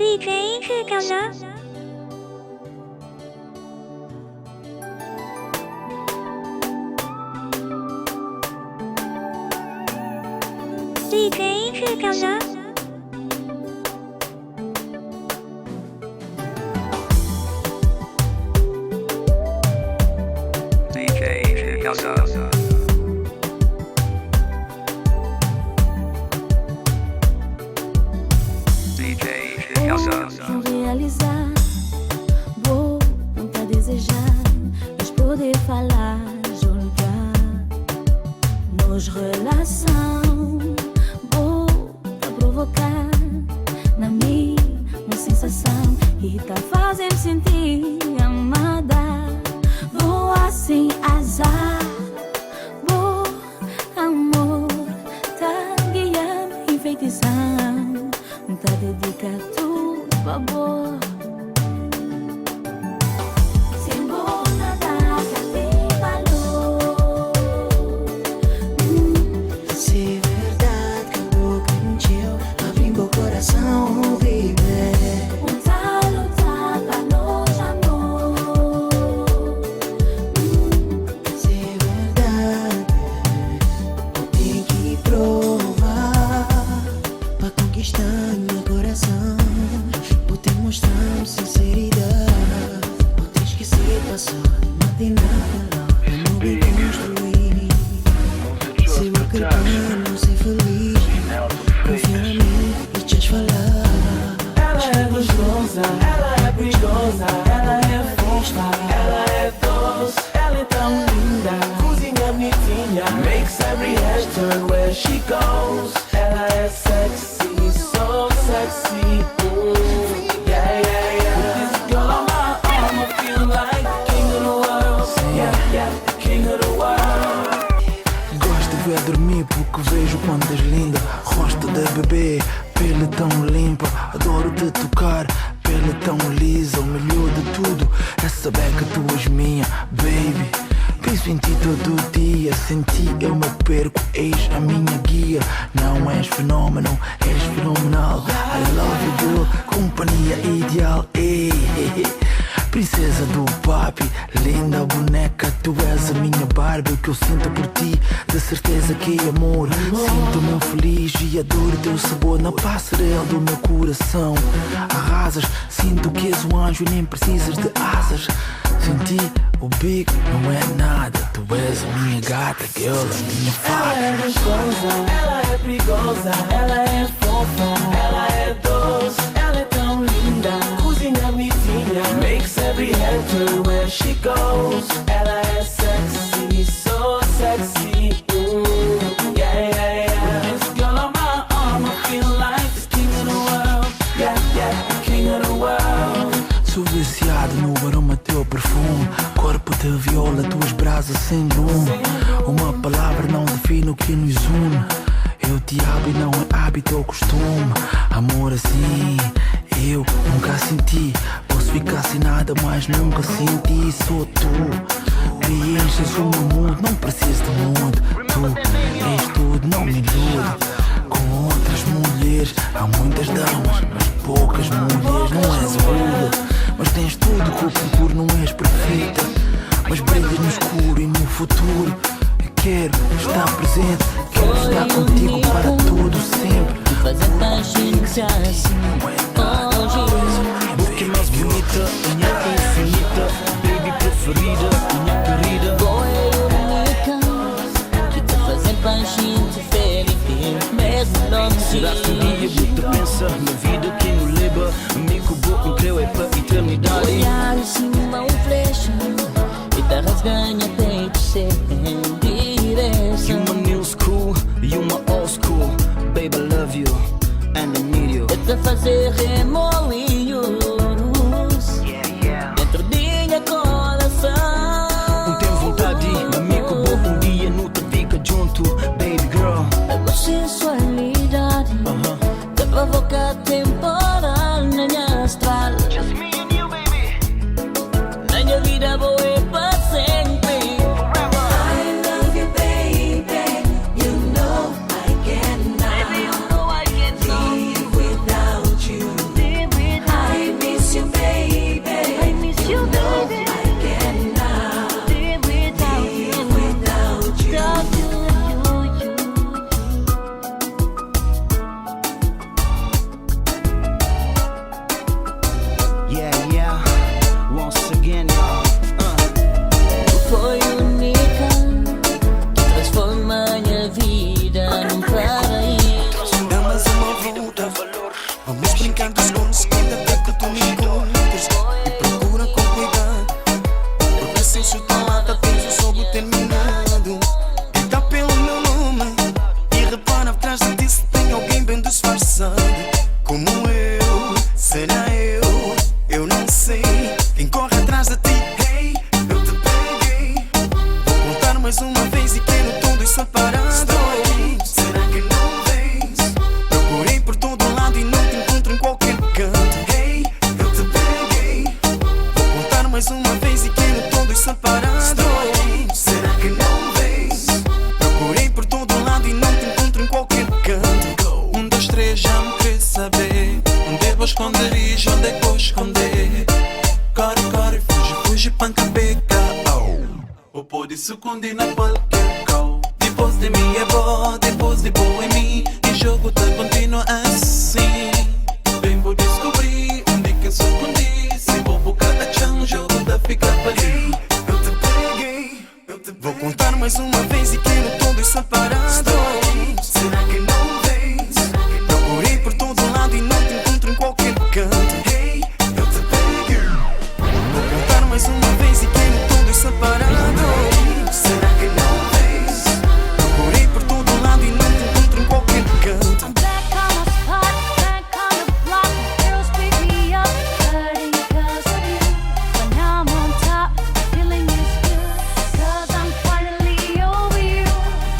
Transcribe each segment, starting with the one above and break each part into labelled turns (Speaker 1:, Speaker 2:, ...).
Speaker 1: DJ 是高呢？ DJ 是高呢？
Speaker 2: DJ 是高呢？
Speaker 3: Vou realizar, vou tentar desejar, mas poder falar, julgar nos relação, vou pra provocar na minha uma sensação e tá fazendo sentir amada, vou assim azar, vou amor, tá guiando, enfeitiçando, tá dedicado favor. Sem bom nada que tem valor.
Speaker 4: Se é verdade que eu vou contigo, abrindo o coração, baby.
Speaker 3: Lutar pra nós amor.
Speaker 4: Se é verdade, eu tenho que provar pra conquistar meu coração. Mostrando sinceridade, vou ter esquecido passado, não tem nada, eu não vou construir. Se eu acreditar, não ser feliz, confia em mim e te falar.
Speaker 5: Ela é gostosa, ela é perigosa, ela é fofa, ela é doce, ela é tão linda, cozinha bonitinha, makes every hair turn where she goes. Ela é sexy, so sexy.
Speaker 6: A dormir porque vejo quantas linda, rosto de bebê, pele tão limpa, adoro te tocar, pele tão lisa, o melhor de tudo é saber que tu és minha, baby. Penso em ti todo dia, sem ti eu me perco, és a minha guia. Não és fenômeno, és fenomenal. I love you girl, companhia ideal, ei. Princesa do papi, linda boneca, tu és a minha Barbie. O que eu sinto por ti, de certeza que é amor. Sinto-me feliz e adoro teu sabor na passarela do meu coração. Arrasas, sinto que és um anjo e nem precisas de asas. Sem ti, o big não é nada. Tu és a minha gata, girl, a minha faca.
Speaker 5: Ela é gostosa, ela é perigosa, ela é fofa, ela é doce, ela é tão linda, cozinha bonitinha, makes every hair turn where she goes. Ela é sexy, so sexy. Yeah, yeah, yeah. With this girl on my arm, I feel like the king of the world. Yeah, yeah, the king of the world.
Speaker 6: Sou viciado no aroma teu perfume, corpo de viola, tuas brasas sem lume. Uma palavra não define o que nos une. Eu te amo e não é hábito ou costume. Amor assim, eu nunca senti. Posso ficar sem nada, mas nunca senti. Sou tu, preenches o meu mundo, não preciso de mundo. Tu és tudo, não me ilude. Com outras mulheres, há muitas damas, mas poucas mulheres. Não és rude, mas tens tudo que eu procuro. Não és perfeita, mas brilhas no escuro e no futuro. Eu quero estar presente, quero estar contigo para todo sempre.
Speaker 3: Te fazer paixinha assim hoje.
Speaker 5: Porque mais bonita, minha infinita, baby preferida, minha querida.
Speaker 3: Boa única, que te fazer paixinha te feliz, mesmo longe.
Speaker 5: Será que um dia você pensa na vida que nos leva? Amigo bom, creio é para a eternidade.
Speaker 3: Olhar em cima um flecha e te rasganha peito sem direção.
Speaker 5: You my new school, you my old school. Baby, I love you and I need you.
Speaker 3: É te fazer remoinhos dentro de minha coração.
Speaker 5: Tenho vontade, amigo bom, dia não te fica junto, baby girl.
Speaker 3: A sensualidade te provoca temporal na minha astral.
Speaker 5: Just me and you, baby.
Speaker 3: Na minha vida vou ir para sempre.
Speaker 5: Forever.
Speaker 4: mais uma vez e quero todos separados. Será que não vês? Procurei por todo lado e não te encontro em qualquer canto. Hey, eu te peguei. Vou contar mais uma vez e quero todos separados. Será que não vês? Procurei por todo lado e não te encontro em qualquer canto.
Speaker 6: 1, 2, 3, já me quer saber onde eu vou esconder e onde é que vou esconder. Corre, corre, fuge, fuge, panca, beca. Ou pode se esconder na qualquer cal. Depois de mim é bom, depois de bom em mim. E jogo tá continua assim. Bem vou descobrir onde que eu se escondi. Se vou por cada chão, jogo tá ficar para ali.
Speaker 4: Eu te peguei, vou contar mais uma vez e quero todos separados. Será que não vês? Procurei por todo lado e não te encontro em qualquer canto. Hey, eu te peguei. Vou contar mais uma vez e quero todos separados. Será que não vês? Procurei por todo lado e não te encontro em qualquer canto.
Speaker 1: I'm back on my spot, back on the block. Girls pick me up, hurting because of you. But now I'm on top, feeling is good. Cause I'm finally over you.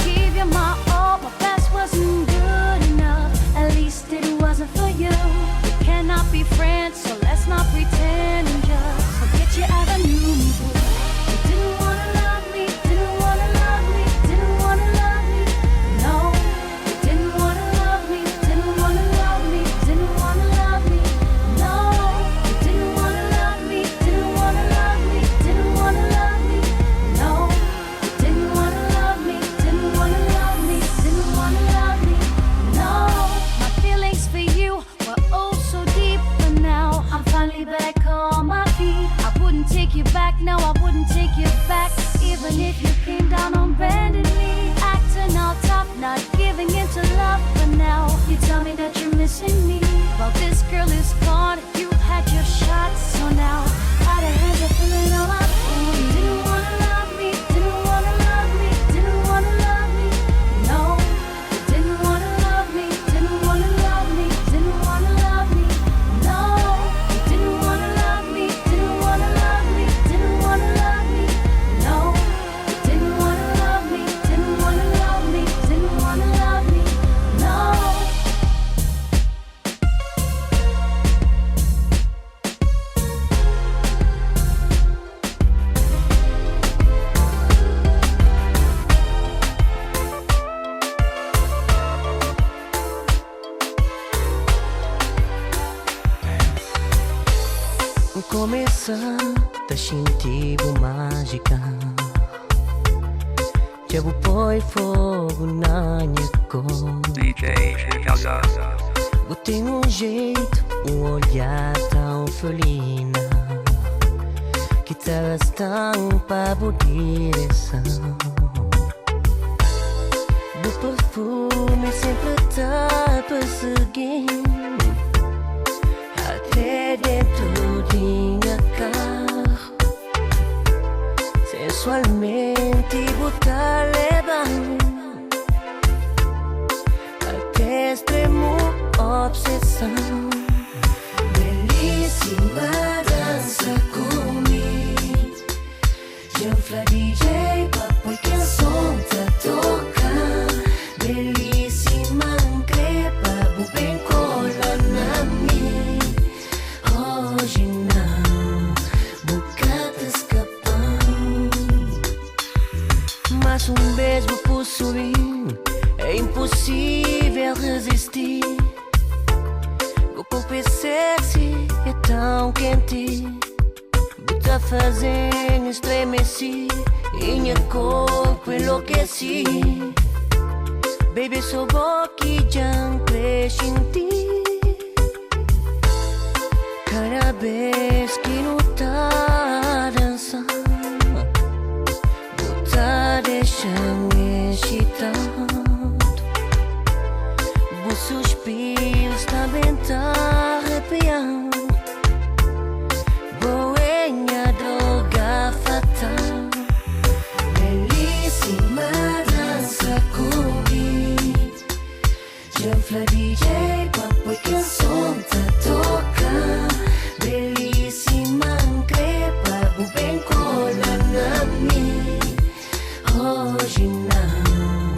Speaker 1: Give you my all, my best wasn't good enough. At least it wasn't for you. We cannot be friends, so let's not pretend and just forget you ever knew me. You didn't wanna love me, didn't wanna love me, didn't wanna love me. No, you didn't wanna love me, didn't wanna love me, didn't wanna love me. No, you didn't wanna love me, didn't wanna love me, didn't wanna love me. No, you didn't wanna love me, didn't wanna love me, didn't wanna love me. No, my feelings for you were oh so deep, but now I'm finally back on my feet. I wouldn't take you back, no, I wouldn't take you back, even if you came down on bended knee, acting all tough, not giving in to love. But now you tell me that you're missing me. Well, this girl is gone, you had your shot, so now out of hands are feeling all my own. You didn't wanna love me, didn't wanna love me, didn't wanna love me. No, you didn't wanna love me, didn't wanna love me, didn't wanna love me. No, you didn't wanna love me, didn't wanna love me, didn't wanna love me. No, you didn't wanna love me, didn't wanna love me, didn't wanna love me. No.
Speaker 3: Começa a sentir mágica. Já vou pôr fogo na minha cor.
Speaker 2: DJ Chicago.
Speaker 3: Vou ter jeito, olhar tão felina que te estampa por direção. Do perfume sempre tá perseguindo até dentro de minha carro. Sensualmente botar levando até extremo obsessão. Belíssima dança comigo. Janfla DJ pra pôr que a som tá tocando. Belíssima crepa, o bem cola na mim. Hoje não, bocata escapando. Mas beijo possuindo é impossível resistir. O corpo é sexy, é tão quente. Tá fazendo estremecer e meu corpo enlouqueci. Baby, sou boca e já cresce em ti. Cada vez que não tá dançando, vou tá deixando excitado. Os suspiros também tá arrepiando. Boêmia, droga fatal. Belíssima dança comigo. Janfla DJ, papo que o som tá tocando. Belíssima crepa, o bem cola na mim.
Speaker 4: Hoje não,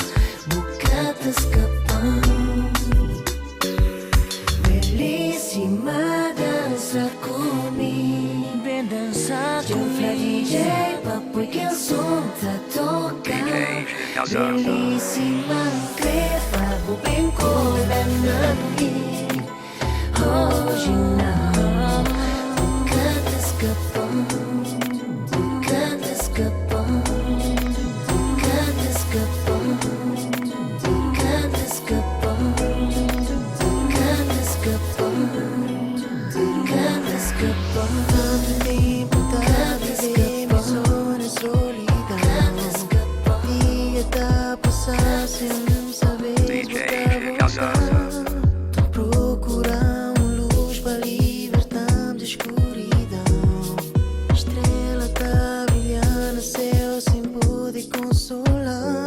Speaker 4: bocata escapão. Belíssima, dança comigo.
Speaker 3: Vem dançar
Speaker 4: Eu falei DJ, papo que o som tá tocando.
Speaker 2: DJ Nelson.
Speaker 4: Belíssima, creva, o bem coordenando. Hoje não, bocata escapão. Bocata escapão. Bocata escapão. Bocata escapão. Bocata escapão. Bocata escapão. Tanto tempo tá vivendo em solidão. Dia tá passar sem saber
Speaker 2: DJ Nelson.
Speaker 4: Tô procurando luz pra libertar da escuridão. Estrela tá brilhando, céu sem poder consolar.